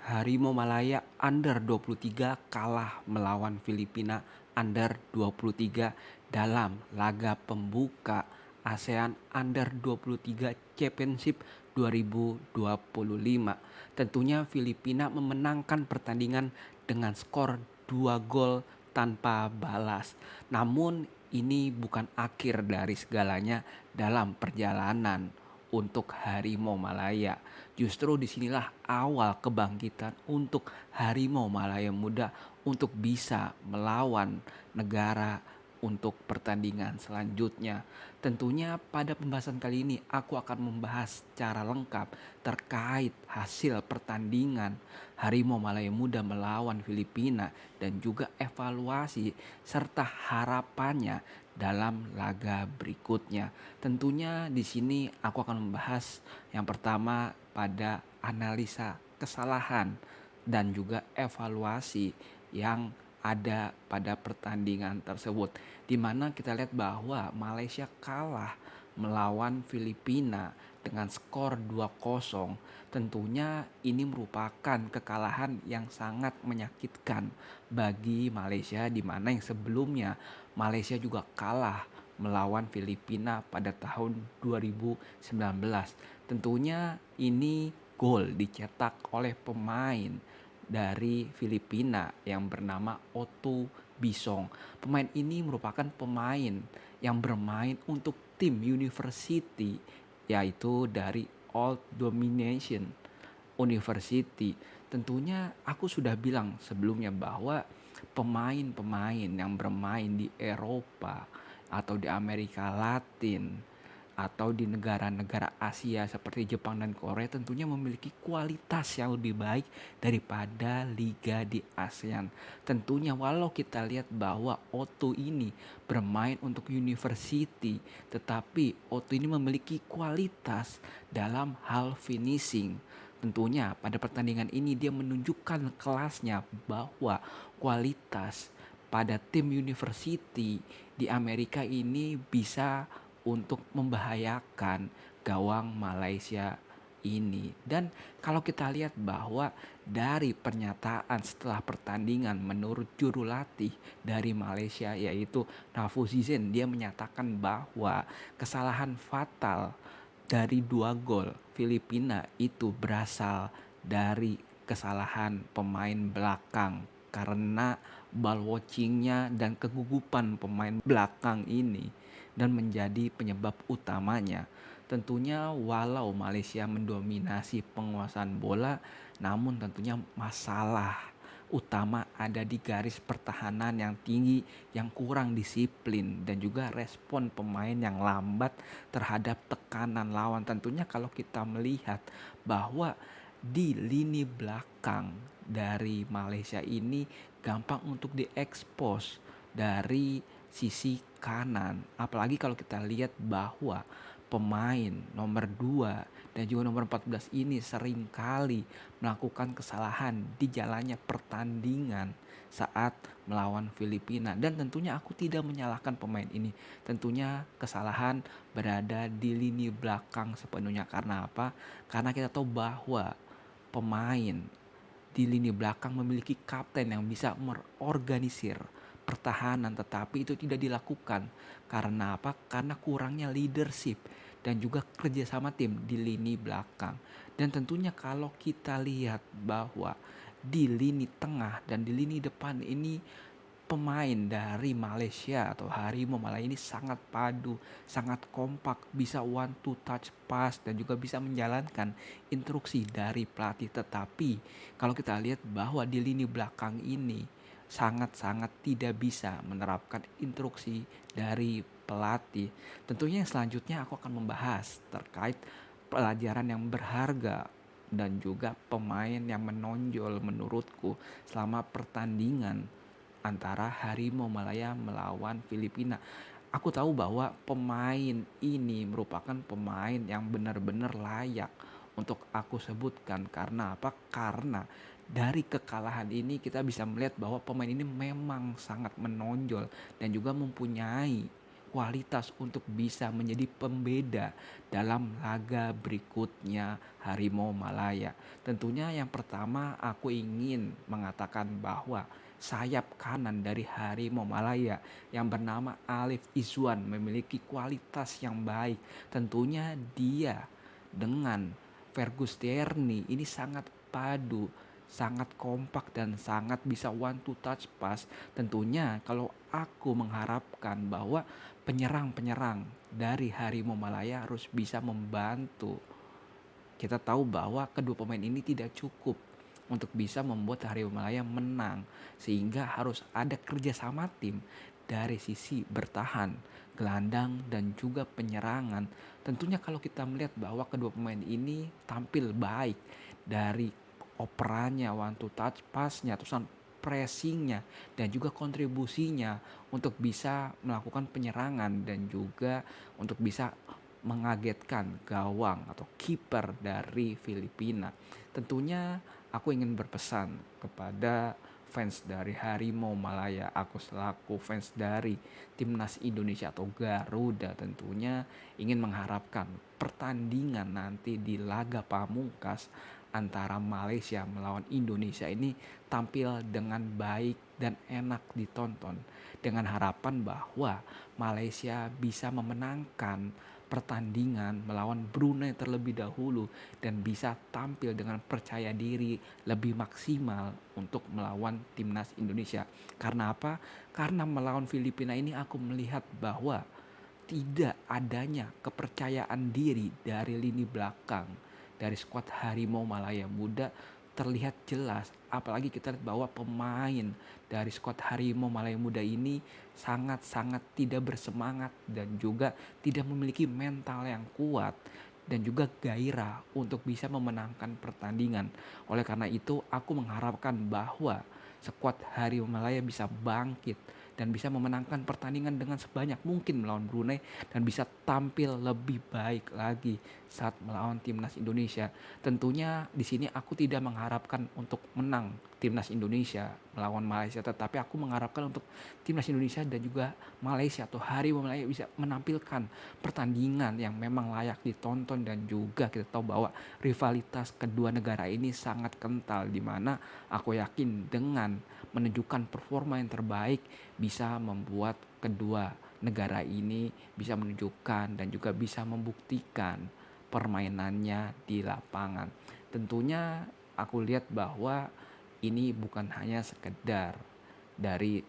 Harimau Malaya Under 23 kalah melawan Filipina Under 23 dalam laga pembuka ASEAN Under 23 Championship 2025. Tentunya Filipina memenangkan pertandingan dengan skor 2 gol tanpa balas. Namun ini bukan akhir dari segalanya dalam perjalanan untuk Harimau Malaya. Justru disinilah awal kebangkitan untuk Harimau Malaya Muda untuk bisa melawan negara untuk pertandingan selanjutnya. Tentunya pada pembahasan kali ini aku akan membahas secara lengkap terkait hasil pertandingan Harimau Malaya Muda melawan Filipina dan juga evaluasi serta harapannya dalam laga berikutnya. Tentunya di sini aku akan membahas yang pertama pada analisa kesalahan dan juga evaluasi yang ada pada pertandingan tersebut, di mana kita lihat bahwa Malaysia kalah melawan Filipina dengan skor 2-0. Tentunya ini merupakan kekalahan yang sangat menyakitkan bagi Malaysia, di mana yang sebelumnya Malaysia juga kalah melawan Filipina pada tahun 2019. Tentunya ini gol dicetak oleh pemain dari Filipina yang bernama Otto Bisong. Pemain ini merupakan pemain yang bermain untuk tim University, yaitu dari Old Domination University. Tentunya aku sudah bilang sebelumnya bahwa pemain-pemain yang bermain di Eropa atau di Amerika Latin atau di negara-negara Asia seperti Jepang dan Korea tentunya memiliki kualitas yang lebih baik daripada liga di ASEAN. Tentunya walau kita lihat bahwa Otto ini bermain untuk University, tetapi Otto ini memiliki kualitas dalam hal finishing. Tentunya pada pertandingan ini dia menunjukkan kelasnya bahwa kualitas pada tim University di Amerika ini bisa untuk membahayakan gawang Malaysia ini. Dan kalau kita lihat bahwa dari pernyataan setelah pertandingan menurut juru latih dari Malaysia yaitu Nafuzizin, dia menyatakan bahwa kesalahan fatal dari 2 gol Filipina itu berasal dari kesalahan pemain belakang karena ball watchingnya dan kegugupan pemain belakang ini dan menjadi penyebab utamanya. Tentunya walau Malaysia mendominasi penguasaan bola, namun tentunya masalah utama ada di garis pertahanan yang tinggi, yang kurang disiplin dan juga respon pemain yang lambat terhadap tekanan lawan. Tentunya kalau kita melihat bahwa di lini belakang dari Malaysia ini gampang untuk diekspos dari sisi kanan. Apalagi kalau kita lihat bahwa pemain nomor 2 dan juga nomor 14 ini seringkali melakukan kesalahan di jalannya pertandingan saat melawan Filipina. Dan tentunya aku tidak menyalahkan pemain ini. Tentunya kesalahan berada di lini belakang sepenuhnya. Karena apa? Karena kita tahu bahwa pemain di lini belakang memiliki kapten yang bisa mengorganisir pertahanan, tetapi itu tidak dilakukan. Karena apa? Karena kurangnya leadership dan juga kerjasama tim di lini belakang. Dan tentunya kalau kita lihat bahwa di lini tengah dan di lini depan ini pemain dari Malaysia atau Harimau Malaya ini sangat padu, sangat kompak, bisa one to touch pass dan juga bisa menjalankan instruksi dari pelatih. Tetapi kalau kita lihat bahwa di lini belakang ini sangat-sangat tidak bisa menerapkan instruksi dari pelatih. Tentunya yang selanjutnya aku akan membahas terkait pelajaran yang berharga dan juga pemain yang menonjol menurutku selama pertandingan antara Harimau Malaya melawan Filipina. Aku tahu bahwa pemain ini merupakan pemain yang benar-benar layak untuk aku sebutkan. Karena apa? Karena dari kekalahan ini kita bisa melihat bahwa pemain ini memang sangat menonjol dan juga mempunyai kualitas untuk bisa menjadi pembeda dalam laga berikutnya Harimau Malaya. Tentunya yang pertama aku ingin mengatakan bahwa sayap kanan dari Harimau Malaya yang bernama Alif Izwan memiliki kualitas yang baik. Tentunya dia dengan Fergus Tierney ini sangat padu, sangat kompak dan sangat bisa one to touch pass. Tentunya kalau aku mengharapkan bahwa penyerang-penyerang dari Harimau Malaya harus bisa membantu. Kita tahu bahwa kedua pemain ini tidak cukup untuk bisa membuat Harimau Malaya menang, sehingga harus ada kerjasama tim dari sisi bertahan, gelandang dan juga penyerangan. Tentunya kalau kita melihat bahwa kedua pemain ini tampil baik dari operannya, one to touch passnya, terusan pressingnya dan juga kontribusinya untuk bisa melakukan penyerangan dan juga untuk bisa mengagetkan gawang atau kiper dari Filipina. Tentunya aku ingin berpesan kepada fans dari Harimau Malaya, aku selaku fans dari timnas Indonesia atau Garuda tentunya ingin mengharapkan pertandingan nanti di laga pamungkas antara Malaysia melawan Indonesia ini tampil dengan baik dan enak ditonton, dengan harapan bahwa Malaysia bisa memenangkan pertandingan melawan Brunei terlebih dahulu dan bisa tampil dengan percaya diri lebih maksimal untuk melawan timnas Indonesia. Karena apa? Karena melawan Filipina ini aku melihat bahwa tidak adanya kepercayaan diri dari lini belakang dari skuad Harimau Malaya Muda terlihat jelas. Apalagi kita lihat bahwa pemain dari skuad Harimau Malaya Muda ini sangat-sangat tidak bersemangat dan juga tidak memiliki mental yang kuat dan juga gairah untuk bisa memenangkan pertandingan. Oleh karena itu aku mengharapkan bahwa skuad Harimau Malaya bisa bangkit dan bisa memenangkan pertandingan dengan sebanyak mungkin melawan Brunei dan bisa tampil lebih baik lagi saat melawan timnas Indonesia. Tentunya di sini aku tidak mengharapkan untuk menang timnas Indonesia melawan Malaysia, tetapi aku mengharapkan untuk timnas Indonesia dan juga Malaysia atau Harimau Malaya bisa menampilkan pertandingan yang memang layak ditonton. Dan juga kita tahu bahwa rivalitas kedua negara ini sangat kental, di mana aku yakin dengan menunjukkan performa yang terbaik bisa membuat kedua negara ini bisa menunjukkan dan juga bisa membuktikan permainannya di lapangan. Tentunya aku lihat bahwa ini bukan hanya sekedar dari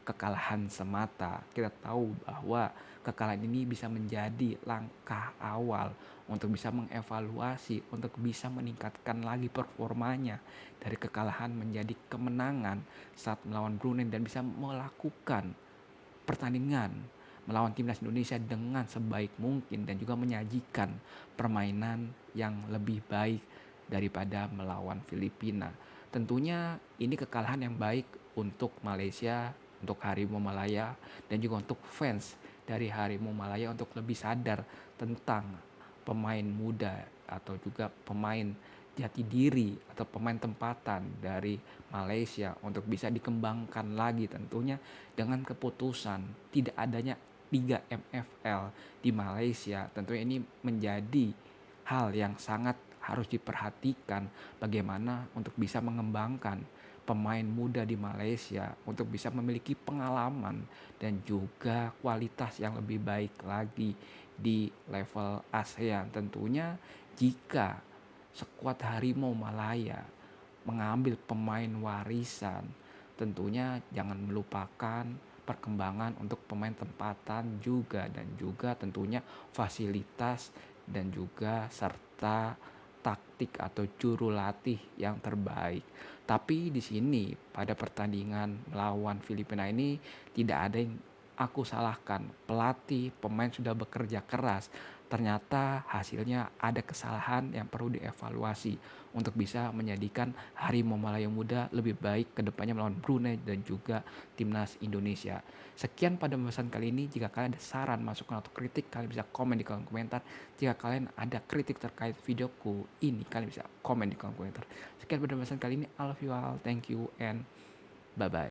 kekalahan semata. Kita tahu bahwa kekalahan ini bisa menjadi langkah awal untuk bisa mengevaluasi, untuk bisa meningkatkan lagi performanya dari kekalahan menjadi kemenangan saat melawan Brunei dan bisa melakukan pertandingan melawan timnas Indonesia dengan sebaik mungkin dan juga menyajikan permainan yang lebih baik daripada melawan Filipina. Tentunya ini kekalahan yang baik untuk Malaysia, untuk Harimau Malaya dan juga untuk fans dari Harimau Malaya untuk lebih sadar tentang pemain muda atau juga pemain jati diri atau pemain tempatan dari Malaysia untuk bisa dikembangkan lagi, tentunya dengan keputusan tidak adanya Liga MFL di Malaysia. Tentunya ini menjadi hal yang sangat harus diperhatikan, bagaimana untuk bisa mengembangkan pemain muda di Malaysia untuk bisa memiliki pengalaman dan juga kualitas yang lebih baik lagi di level ASEAN. Tentunya jika skuad Harimau Malaya mengambil pemain warisan, tentunya jangan melupakan perkembangan untuk pemain tempatan juga dan juga tentunya fasilitas dan juga serta taktik atau juru latih yang terbaik. Tapi di sini pada pertandingan melawan Filipina ini tidak ada yang aku salahkan. Pelatih, pemain sudah bekerja keras. Ternyata hasilnya ada kesalahan yang perlu dievaluasi untuk bisa menjadikan Harimau Malaya Muda lebih baik ke depannya melawan Brunei dan juga timnas Indonesia. Sekian pada pembahasan kali ini. Jika kalian ada saran, masukan atau kritik, kalian bisa komen di kolom komentar. Jika kalian ada kritik terkait videoku ini, kalian bisa komen di kolom komentar. Sekian pada pembahasan kali ini. I love you all. Thank you and bye bye.